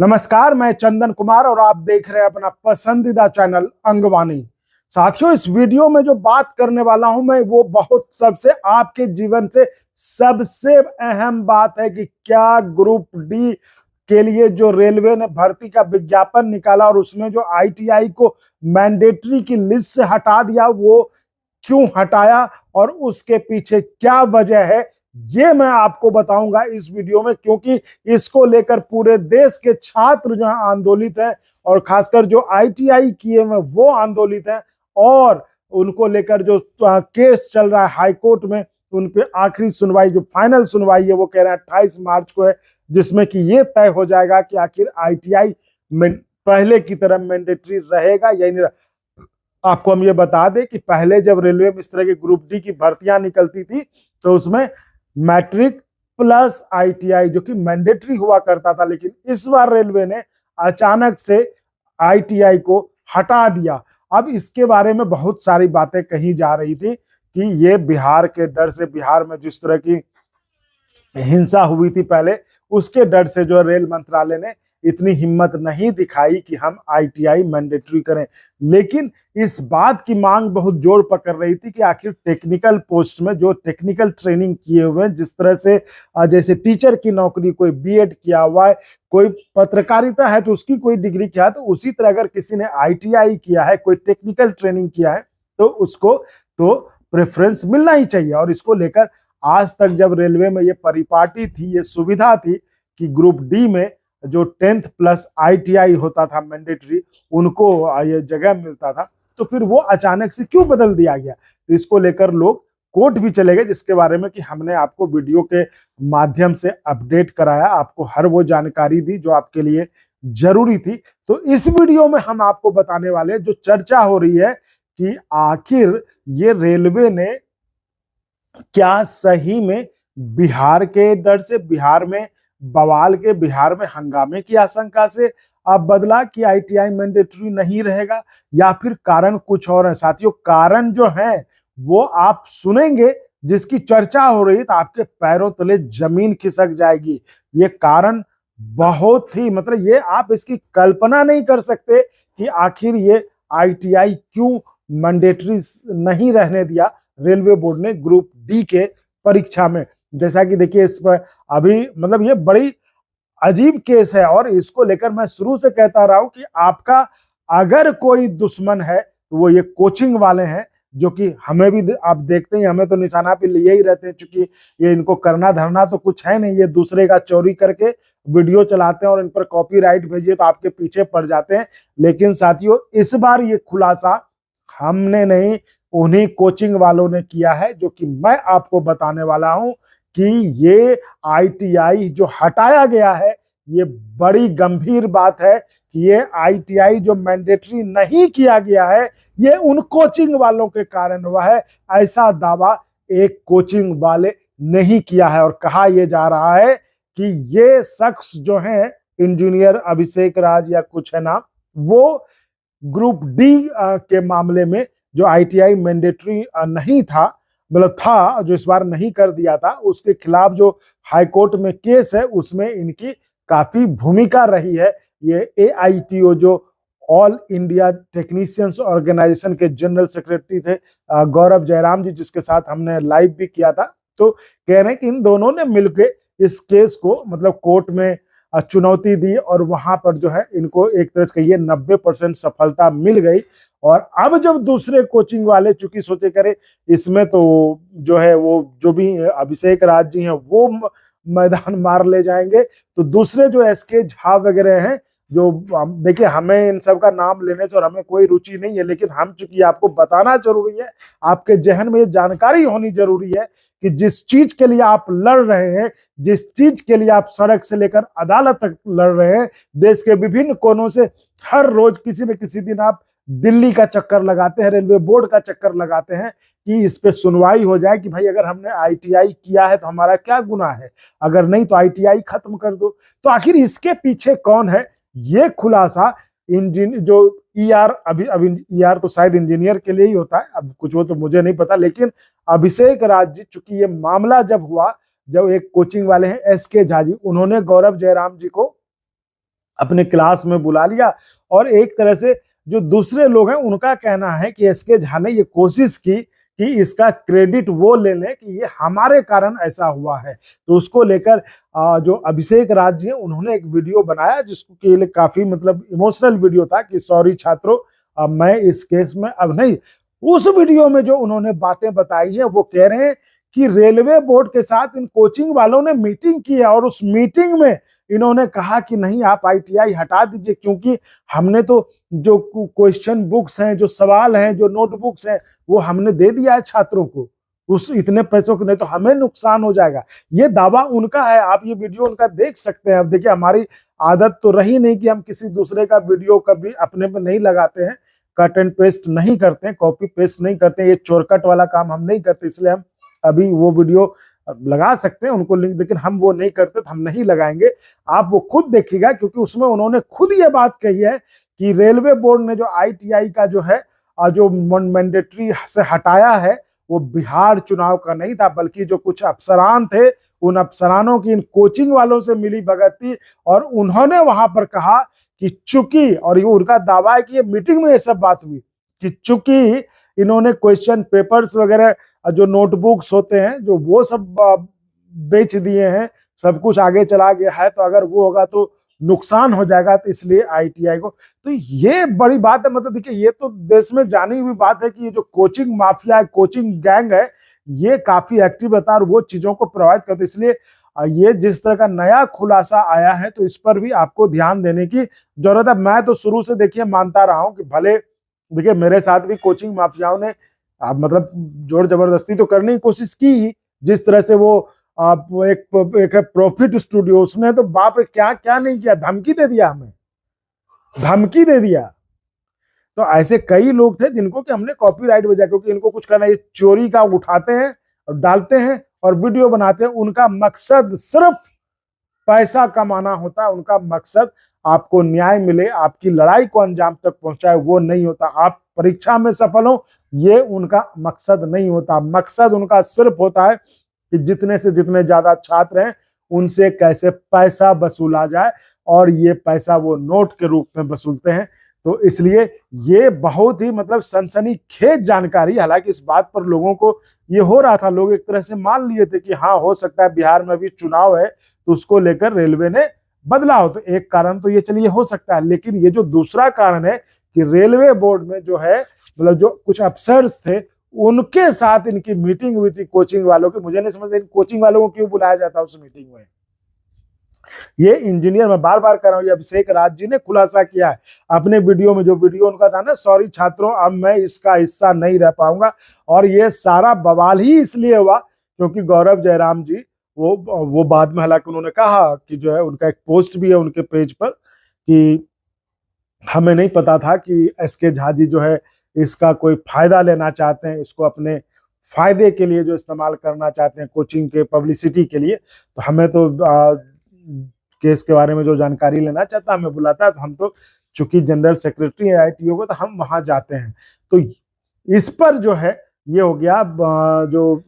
नमस्कार, मैं चंदन कुमार और आप देख रहे हैं अपना पसंदीदा चैनल अंगवानी। साथियों, इस वीडियो में जो बात करने वाला हूं मैं वो बहुत सबसे आपके जीवन से सबसे अहम बात है कि क्या ग्रुप डी के लिए जो रेलवे ने भर्ती का विज्ञापन निकाला और उसमें जो आईटीआई को मैंडेटरी की लिस्ट से हटा दिया, वो क्यों हटाया और उसके पीछे क्या वजह है, ये मैं आपको बताऊंगा इस वीडियो में। क्योंकि इसको लेकर पूरे देश के छात्र जो हैं आंदोलित हैं और खासकर जो आईटीआई किए हुए वो आंदोलित हैं। और उनको लेकर जो केस चल रहा है हाई कोर्ट में, उन पे आखिरी सुनवाई जो फाइनल सुनवाई है वो कह रहे हैं 28 मार्च को है, जिसमें कि ये तय हो जाएगा कि आखिर आईटीआई में पहले की तरह मैंडेटरी रहेगा या नहीं। आपको हम ये बता दें कि पहले जब रेलवे में इस तरह की ग्रुप डी की भर्तियां निकलती थी तो उसमें मैट्रिक प्लस आईटीआई जो कि मैंडेटरी हुआ करता था, लेकिन इस बार रेलवे ने अचानक से आईटीआई को हटा दिया। अब इसके बारे में बहुत सारी बातें कही जा रही थी कि ये बिहार के डर से, बिहार में जिस तरह की हिंसा हुई थी पहले, उसके डर से जो रेल मंत्रालय ने इतनी हिम्मत नहीं दिखाई कि हम आईटीआई मैंडेटरी करें। लेकिन इस बात की मांग बहुत जोर पकड़ रही थी कि आखिर टेक्निकल पोस्ट में जो टेक्निकल ट्रेनिंग किए हुए हैं, जिस तरह से जैसे टीचर की नौकरी, कोई बीएड किया हुआ है, कोई पत्रकारिता है तो उसकी कोई डिग्री किया है, तो उसी तरह अगर किसी ने आईटीआई किया है, कोई टेक्निकल ट्रेनिंग किया है, तो उसको तो प्रेफरेंस मिलना ही चाहिए। और इसको लेकर आज तक जब रेलवे में ये परिपाटी थी, ये सुविधा थी कि ग्रुप डी में जो 10th प्लस आईटीआई होता था मैंडेटरी, उनको ये जगह मिलता था, तो फिर वो अचानक से क्यों बदल दिया गया। तो इसको लेकर लोग कोर्ट भी चले गए, जिसके बारे में कि हमने आपको वीडियो के माध्यम से अपडेट कराया, आपको हर वो जानकारी दी जो आपके लिए जरूरी थी। तो इस वीडियो में हम आपको बताने वाले जो चर्चा हो रही है कि आखिर ये रेलवे ने क्या सही में बिहार के डर से, बिहार में बवाल के, बिहार में हंगामे की आशंका से अब बदला कि आईटीआई मैंडेटरी नहीं रहेगा, या फिर कारण कुछ और है। साथियों, कारण जो है वो आप सुनेंगे, जिसकी चर्चा हो रही है तो आपके पैरों तले जमीन खिसक जाएगी। ये कारण बहुत ही, मतलब ये आप इसकी कल्पना नहीं कर सकते कि आखिर ये आईटीआई क्यों मैंडेटरी नहीं रहने दिया रेलवे बोर्ड ने ग्रुप डी के परीक्षा में। जैसा कि देखिए, इस पर अभी मतलब ये बड़ी अजीब केस है और इसको लेकर मैं शुरू से कहता रहा हूं कि आपका अगर कोई दुश्मन है तो वो ये कोचिंग वाले हैं, जो कि हमें भी आप देखते हैं, हमें तो निशाना पे लिए ही रहते हैं, चूंकि ये इनको करना धरना तो कुछ है नहीं, ये दूसरे का चोरी करके वीडियो चलाते हैं और इन पर कॉपीराइट भेजिए तो आपके पीछे पड़ जाते हैं। लेकिन साथियों, इस बार ये खुलासा हमने नहीं, उन्हीं कोचिंग वालों ने किया है, जो कि मैं आपको बताने वाला हूं कि ये आईटीआई जो हटाया गया है, ये बड़ी गंभीर बात है कि ये आईटीआई जो मैंडेटरी नहीं किया गया है, ये उन कोचिंग वालों के कारण हुआ है। ऐसा दावा एक कोचिंग वाले नहीं किया है और कहा यह जा रहा है कि ये शख्स जो है इंजीनियर अभिषेक राज या कुछ है नाम, वो ग्रुप डी के मामले में जो आईटीआई मैंडेटरी नहीं था, मतलब था, जो इस बार नहीं कर दिया था, उसके खिलाफ जो हाई कोर्ट में केस है उसमें इनकी काफी भूमिका रही है। ये एआईटीओ जो ऑल इंडिया टेक्नीशियंस ऑर्गेनाइजेशन के जनरल सेक्रेटरी थे गौरव जयराम जी, जिसके साथ हमने लाइव भी किया था, तो कह रहे हैं कि इन दोनों ने मिलकर इस केस को मतलब कोर्ट में चुनौती दी और वहां पर जो है इनको एक तरह से कहिए 90% सफलता मिल गई। और अब जब दूसरे कोचिंग वाले चूंकि सोचे करे इसमें तो जो है वो जो भी अभिषेक राज जी हैं वो मैदान मार ले जाएंगे, तो दूसरे जो एसके झा वगैरह हैं, जो देखिए हमें इन सब का नाम लेने से और हमें कोई रुचि नहीं है, लेकिन हम चूंकि आपको बताना जरूरी है, आपके जहन में ये जानकारी होनी जरूरी है कि जिस चीज के लिए आप लड़ रहे हैं, जिस चीज के लिए आप सड़क से लेकर अदालत तक लड़ रहे हैं, देश के विभिन्न कोनों से हर रोज किसी न किसी दिन आप दिल्ली का चक्कर लगाते हैं, रेलवे बोर्ड का चक्कर लगाते हैं कि इस पे सुनवाई हो जाए कि भाई अगर हमने आईटीआई किया है तो हमारा क्या गुनाह है, अगर नहीं तो आईटीआई खत्म कर दो। तो आखिर इसके पीछे कौन है, ये खुलासा जो ईआर, अभी ईआर तो शायद इंजीनियर के लिए ही होता है, अब कुछ वो तो मुझे नहीं पता, लेकिन अभिषेक राज जी, चूंकि ये मामला जब हुआ, जब एक कोचिंग वाले हैं एसके झा जी, उन्होंने गौरव जयराम जी को अपने क्लास में बुला लिया। और एक तरह से जो दूसरे लोग हैं उनका कहना है कि एसके झा ने ये कोशिश की कि इसका क्रेडिट वो ले लें कि ये हमारे कारण ऐसा हुआ है। तो उसको लेकर जो अभिषेक राज जी हैं उन्होंने एक वीडियो बनाया जिसको के लिए काफी मतलब इमोशनल वीडियो था कि सॉरी छात्रों, मैं इस केस में अब नहीं। उस वीडियो में जो उन्होंने बातें बताई है वो कह रहे हैं कि रेलवे बोर्ड के साथ इन कोचिंग वालों ने मीटिंग की है और उस मीटिंग में इन्होंने कहा कि नहीं आप आईटीआई हटा दीजिए, क्योंकि हमने तो जो क्वेश्चन बुक्स हैं, जो सवाल हैं, जो नोटबुक्स हैं वो हमने दे दिया है छात्रों को, उस इतने पैसों के नहीं तो हमें नुकसान हो जाएगा। ये दावा उनका है, आप ये वीडियो उनका देख सकते हैं। अब देखिए हमारी आदत तो रही नहीं कि हम किसी दूसरे का वीडियो कभी अपने पे नहीं लगाते हैं, कट एंड पेस्ट नहीं करते हैं, कॉपी पेस्ट नहीं करते हैं, ये चोरकट वाला काम हम नहीं करते, इसलिए हम अभी वो वीडियो लगा सकते हैं उनको लिंक, लेकिन हम वो नहीं करते तो हम नहीं लगाएंगे। आप वो खुद देखिएगा क्योंकि उसमें उन्होंने खुद ये बात कही है कि रेलवे बोर्ड ने जो आईटीआई का जो है जो मैंडेटरी से हटाया है वो बिहार चुनाव का नहीं था, बल्कि जो कुछ अफसरान थे उन अफसरानों की इन कोचिंग वालों से मिली भगत थी। और उन्होंने वहां पर कहा कि चूंकि, और ये उनका दावा है कि ये मीटिंग में ये सब बात हुई कि चूंकि इन्होंने क्वेश्चन पेपर्स वगैरह जो नोटबुक्स होते हैं जो वो सब बेच दिए हैं, सब कुछ आगे चला गया है, तो अगर वो होगा तो नुकसान हो जाएगा, तो इसलिए आईटीआई को। तो ये बड़ी बात है, मतलब देखिए ये तो देश में जानी हुई बात है कि ये जो कोचिंग माफिया है, कोचिंग गैंग है, ये काफी एक्टिव रहता है और वो चीजों को प्रभावित करता है। इसलिए ये जिस तरह का नया खुलासा आया है तो इस पर भी आपको ध्यान देने की जरूरत है। मैं तो शुरू से देखिए मानता रहा हूं कि भले देखिए मेरे साथ भी कोचिंग माफियाओं ने मतलब जोर जबरदस्ती तो करने की कोशिश की ही, जिस तरह से वो आप एक प्रॉफिट स्टूडियो, उसने तो बाप रे क्या क्या नहीं किया, धमकी दे दिया, हमें धमकी दे दिया। तो ऐसे कई लोग थे जिनको कि हमने कॉपीराइट बजा, क्योंकि इनको कुछ करना, ये चोरी का उठाते हैं और डालते हैं और वीडियो बनाते हैं। उनका मकसद सिर्फ पैसा कमाना होता है, उनका मकसद आपको न्याय मिले, आपकी लड़ाई को अंजाम तक पहुंचाए, वो नहीं होता। आप परीक्षा में सफल हो ये उनका मकसद नहीं होता। मकसद उनका सिर्फ होता है कि जितने से जितने ज्यादा छात्र हैं उनसे कैसे पैसा वसूला जाए, और ये पैसा वो नोट के रूप में वसूलते हैं। तो इसलिए ये बहुत ही मतलब सनसनीखेज जानकारी, हालांकि इस बात पर लोगों को ये हो रहा था, लोग एक तरह से मान लिए थे कि हाँ हो सकता है बिहार में भी चुनाव है तो उसको लेकर रेलवे ने बदला हो। तो एक कारण तो ये चलिए हो सकता है, लेकिन ये जो दूसरा कारण है कि रेलवे बोर्ड में जो है मतलब जो कुछ अफसर्स थे उनके साथ इनकी मीटिंग हुई थी कोचिंग वालों की। मुझे नहीं समझ इन कोचिंग वालों को क्यों बुलाया जाता उस मीटिंग में। ये इंजीनियर, मैं बार बार कर रहा हूं, ये अभिषेक राज जी ने खुलासा किया है अपने वीडियो में। जो वीडियो उनका था ना, सॉरी छात्रों अब मैं इसका हिस्सा नहीं रह पाऊंगा, और ये सारा बवाल ही इसलिए हुआ क्योंकि गौरव जयराम जी वो बाद में, हालांकि उन्होंने कहा कि जो है उनका एक पोस्ट भी है उनके पेज पर कि हमें नहीं पता था कि एसके झा जी जो है इसका कोई फायदा लेना चाहते हैं, इसको अपने फायदे के लिए जो इस्तेमाल करना चाहते हैं कोचिंग के पब्लिसिटी के लिए। तो हमें तो केस के बारे में जो जानकारी लेना चाहता हमें बुलाता है, तो हम तो चूंकि जनरल सेक्रेटरी है आईटीओ को, तो हम वहां जाते हैं। तो इस पर जो है ये हो गया जो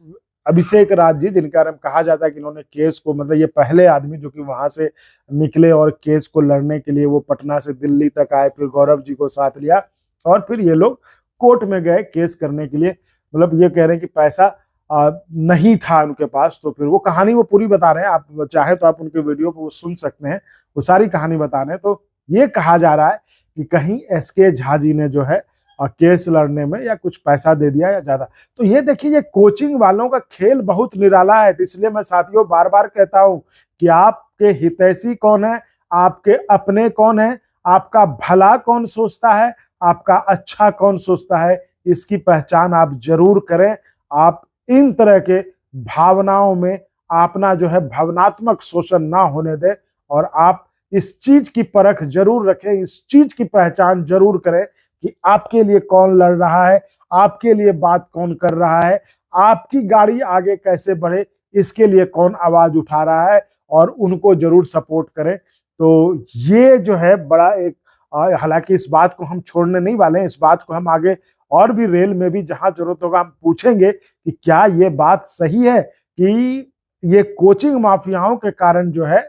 अभिषेक राज जी, जिनके बारे में कहा जाता है कि इन्होंने केस को, मतलब ये पहले आदमी जो कि वहां से निकले और केस को लड़ने के लिए वो पटना से दिल्ली तक आए, फिर गौरव जी को साथ लिया और फिर ये लोग कोर्ट में गए केस करने के लिए। मतलब ये कह रहे हैं कि पैसा नहीं था उनके पास। तो फिर वो कहानी वो पूरी बता रहे हैं, आप चाहे तो आप उनके वीडियो पर वो सुन सकते हैं, वो सारी कहानी बता रहे हैं। तो ये कहा जा रहा है कि कहीं एसके झा जी ने जो है केस लड़ने में या कुछ पैसा दे दिया या ज्यादा। तो ये देखिए ये कोचिंग वालों का खेल बहुत निराला है। तो इसलिए मैं साथियों बार बार कहता हूं कि आपके हितैषी कौन है, आपके अपने कौन है, आपका भला कौन सोचता है, आपका अच्छा कौन सोचता है, इसकी पहचान आप जरूर करें। आप इन तरह के भावनाओं में अपना जो है भावनात्मक शोषण ना होने दें, और आप इस चीज की परख जरूर रखें, इस चीज की पहचान जरूर करें कि आपके लिए कौन लड़ रहा है, आपके लिए बात कौन कर रहा है, आपकी गाड़ी आगे कैसे बढ़े इसके लिए कौन आवाज उठा रहा है, और उनको जरूर सपोर्ट करें। तो ये जो है बड़ा एक, हालांकि इस बात को हम छोड़ने नहीं वाले हैं, इस बात को हम आगे और भी रेल में भी जहां जरूरत होगा हम पूछेंगे कि क्या ये बात सही है कि ये कोचिंग माफियाओं के कारण जो है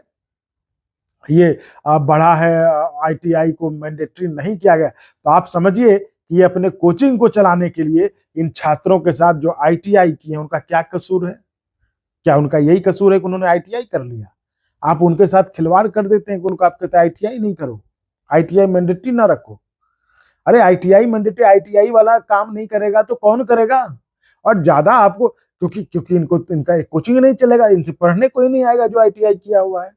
ये बढ़ा है, आईटीआई को मैंडेटरी नहीं किया गया, तो आप समझिए कि ये अपने कोचिंग को चलाने के लिए इन छात्रों के साथ जो आईटीआई किए हैं उनका क्या कसूर है? क्या उनका यही कसूर है कि उन्होंने आईटीआई कर लिया? आप उनके साथ खिलवाड़ कर देते हैं कि उनको आप कहते हैं आईटीआई नहीं करो, आईटीआई मैंडेटरी ना रखो। अरे आईटीआई मैंडेटरी, आईटीआई वाला काम नहीं करेगा तो कौन करेगा? और ज्यादा आपको, क्योंकि क्योंकि इनको इनका कोचिंग नहीं चलेगा, इनसे पढ़ने कोई नहीं आएगा जो आईटीआई किया हुआ है।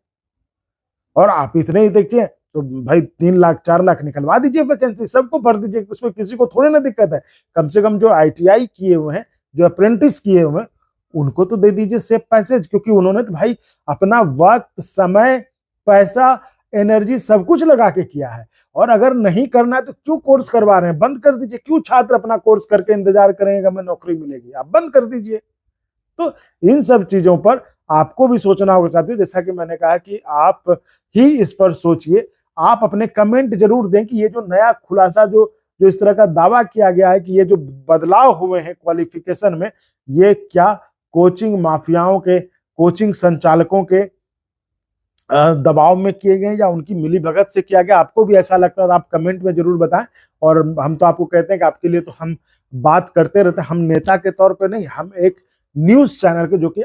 और आप इतने ही देखिए तो भाई 3 लाख 4 लाख निकलवा दीजिए वैकेंसी, सबको भर दीजिए, उसमें किसी को थोड़ी ना दिक्कत है। कम से कम जो आईटीआई किए हुए हैं, जो अप्रेंटिस किए हुए हैं, उनको तो दे दीजिए सेफ पैसेज, क्योंकि उन्होंने तो भाई अपना वक्त, समय, पैसा, एनर्जी सब कुछ लगा के किया है। और अगर नहीं करना है तो क्यों कोर्स करवा रहे हैं? बंद कर दीजिए। क्यों छात्र अपना कोर्स करके इंतजार करेंगे हमें नौकरी मिलेगी? आप बंद कर दीजिए। तो इन सब चीजों पर आपको भी सोचना होगा साथियों। जैसा कि मैंने कहा कि आप ही इस पर सोचिए। आप अपने कमेंट जरूर दें कि ये जो नया खुलासा, जो जो इस तरह का दावा किया गया है कि ये जो बदलाव हुए हैं क्वालिफिकेशन में, ये क्या कोचिंग माफियाओं के, कोचिंग संचालकों के दबाव में किए गए या उनकी मिली भगत से किया गया? आपको भी ऐसा लगता है तो आप कमेंट में जरूर बताएं। और हम तो आपको कहते हैं कि आपके लिए तो हम बात करते रहते हैं। हम नेता के तौर पे नहीं, हम एक न्यूज चैनल के, जो कि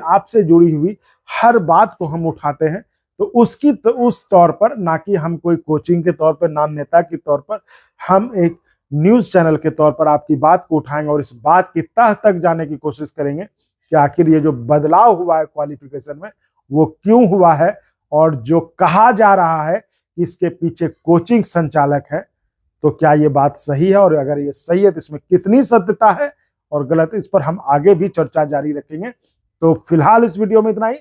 आपसे जुड़ी हुई हर बात को हम उठाते हैं, तो उसकी तो उस तौर पर, ना कि हम कोई कोचिंग के तौर पर, ना नेता के तौर पर, हम एक न्यूज चैनल के तौर पर आपकी बात को उठाएंगे और इस बात की तह तक जाने की कोशिश करेंगे कि आखिर ये जो बदलाव हुआ है क्वालिफिकेशन में वो क्यों हुआ है, और जो कहा जा रहा है कि इसके पीछे कोचिंग संचालक है, तो क्या ये बात सही है? और अगर ये सही है तो इसमें कितनी सत्यता है और गलत है, इस पर हम आगे भी चर्चा जारी रखेंगे। तो फिलहाल इस वीडियो में इतना ही।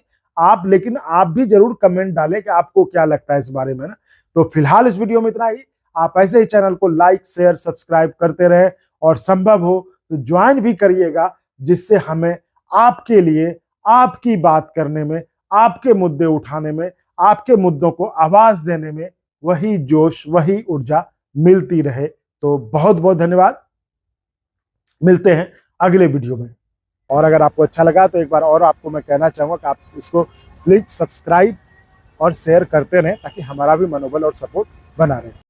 लेकिन आप भी जरूर कमेंट डालें कि आपको क्या लगता है इस बारे में ना। तो फिलहाल इस वीडियो में इतना ही। आप ऐसे ही चैनल को लाइक, शेयर, सब्सक्राइब करते रहे और संभव हो तो ज्वाइन भी करिएगा, जिससे हमें आपके लिए, आपकी बात करने में, आपके मुद्दे उठाने में, आपके मुद्दों को आवाज देने में वही जोश, वही ऊर्जा मिलती रहे। तो बहुत बहुत धन्यवाद। मिलते हैं अगले वीडियो में। और अगर आपको अच्छा लगा तो एक बार और आपको मैं कहना चाहूंगा कि आप इसको प्लीज सब्सक्राइब और शेयर करते रहें, ताकि हमारा भी मनोबल और सपोर्ट बना रहे।